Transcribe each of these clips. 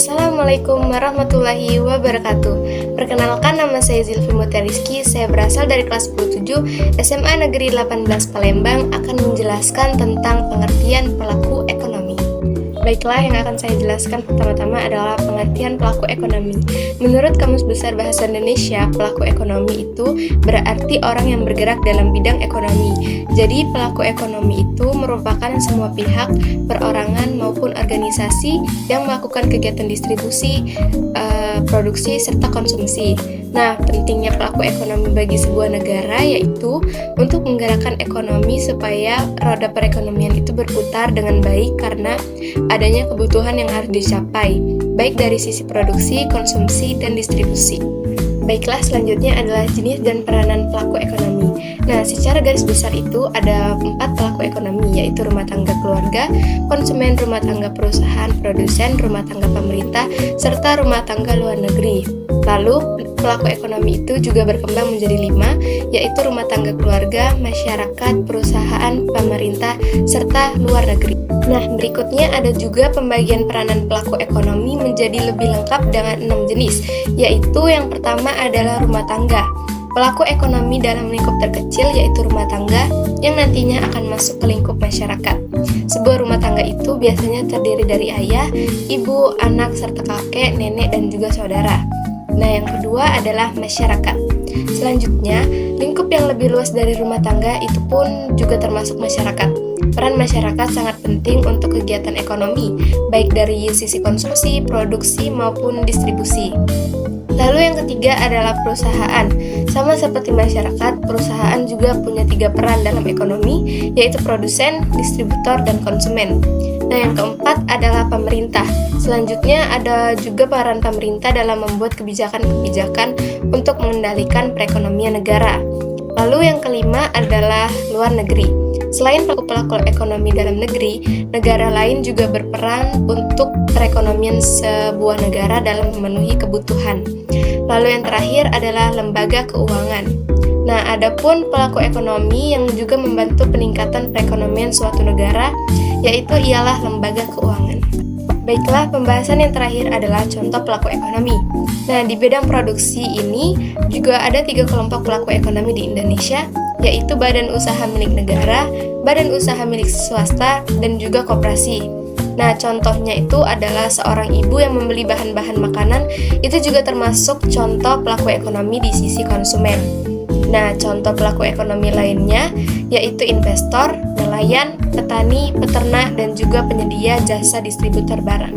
Assalamualaikum warahmatullahi wabarakatuh. Perkenalkan, nama saya Zilfi Mutia-Rizky. Saya berasal dari kelas 10-7 SMA Negeri 18 Palembang, akan menjelaskan tentang pengertian pelaku ekonomi. Baiklah, yang akan saya jelaskan pertama-tama adalah pengertian pelaku ekonomi. Menurut Kamus Besar Bahasa Indonesia, pelaku ekonomi itu berarti orang yang bergerak dalam bidang ekonomi. Jadi, pelaku ekonomi itu merupakan semua pihak, perorangan maupun organisasi yang melakukan kegiatan distribusi, produksi, serta konsumsi. Nah, pentingnya pelaku ekonomi bagi sebuah negara yaitu untuk menggerakkan ekonomi supaya roda perekonomian itu berputar dengan baik karena adanya kebutuhan yang harus dicapai, baik dari sisi produksi, konsumsi, dan distribusi. Baiklah, selanjutnya adalah jenis dan peranan pelaku ekonomi. Nah, secara garis besar itu ada 4 pelaku ekonomi, yaitu rumah tangga keluarga, konsumen, rumah tangga perusahaan, produsen, rumah tangga pemerintah, serta rumah tangga luar negeri. Lalu, pelaku ekonomi itu juga berkembang menjadi 5, yaitu rumah tangga keluarga, masyarakat, perusahaan, pemerintah, serta luar negeri. Nah, berikutnya ada juga pembagian peranan pelaku ekonomi menjadi lebih lengkap dengan 6 jenis, yaitu yang pertama adalah rumah tangga. Pelaku ekonomi dalam lingkup terkecil yaitu rumah tangga yang nantinya akan masuk ke lingkup masyarakat. Sebuah rumah tangga itu biasanya terdiri dari ayah, ibu, anak, serta kakek, nenek, dan juga saudara. Nah, yang kedua adalah masyarakat. Selanjutnya, lingkup yang lebih luas dari rumah tangga itu pun juga termasuk masyarakat. Peran masyarakat sangat penting untuk kegiatan ekonomi, baik dari sisi konsumsi, produksi, maupun distribusi. Lalu yang ketiga adalah perusahaan. Sama seperti masyarakat, perusahaan juga punya 3 peran dalam ekonomi, yaitu produsen, distributor, dan konsumen. Nah, yang keempat adalah pemerintah. Selanjutnya ada juga peran pemerintah dalam membuat kebijakan-kebijakan untuk mengendalikan perekonomian negara. Lalu yang kelima adalah luar negeri. Selain pelaku-pelaku ekonomi dalam negeri, negara lain juga berperan untuk perekonomian sebuah negara dalam memenuhi kebutuhan. Lalu yang terakhir adalah lembaga keuangan. Nah, adapun pelaku ekonomi yang juga membantu peningkatan perekonomian suatu negara, yaitu ialah lembaga keuangan. Baiklah, pembahasan yang terakhir adalah contoh pelaku ekonomi. Nah, di bidang produksi ini juga ada 3 kelompok pelaku ekonomi di Indonesia, yaitu badan usaha milik negara, badan usaha milik swasta, dan juga koperasi. Nah, contohnya itu adalah seorang ibu yang membeli bahan-bahan makanan, itu juga termasuk contoh pelaku ekonomi di sisi konsumen. Nah, contoh pelaku ekonomi lainnya yaitu investor, nelayan, petani, peternak, dan juga penyedia jasa distributor barang.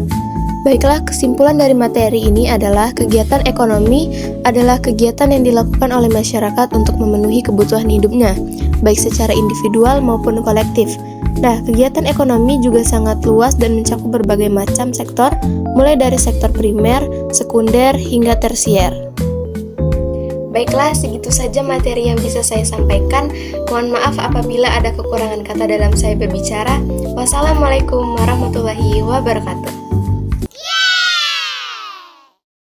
Baiklah, kesimpulan dari materi ini adalah kegiatan ekonomi adalah kegiatan yang dilakukan oleh masyarakat untuk memenuhi kebutuhan hidupnya, baik secara individual maupun kolektif. Nah, kegiatan ekonomi juga sangat luas dan mencakup berbagai macam sektor, mulai dari sektor primer, sekunder, hingga tersier. Baiklah, segitu saja materi yang bisa saya sampaikan. Mohon maaf apabila ada kekurangan kata dalam saya berbicara. Wassalamualaikum warahmatullahi wabarakatuh.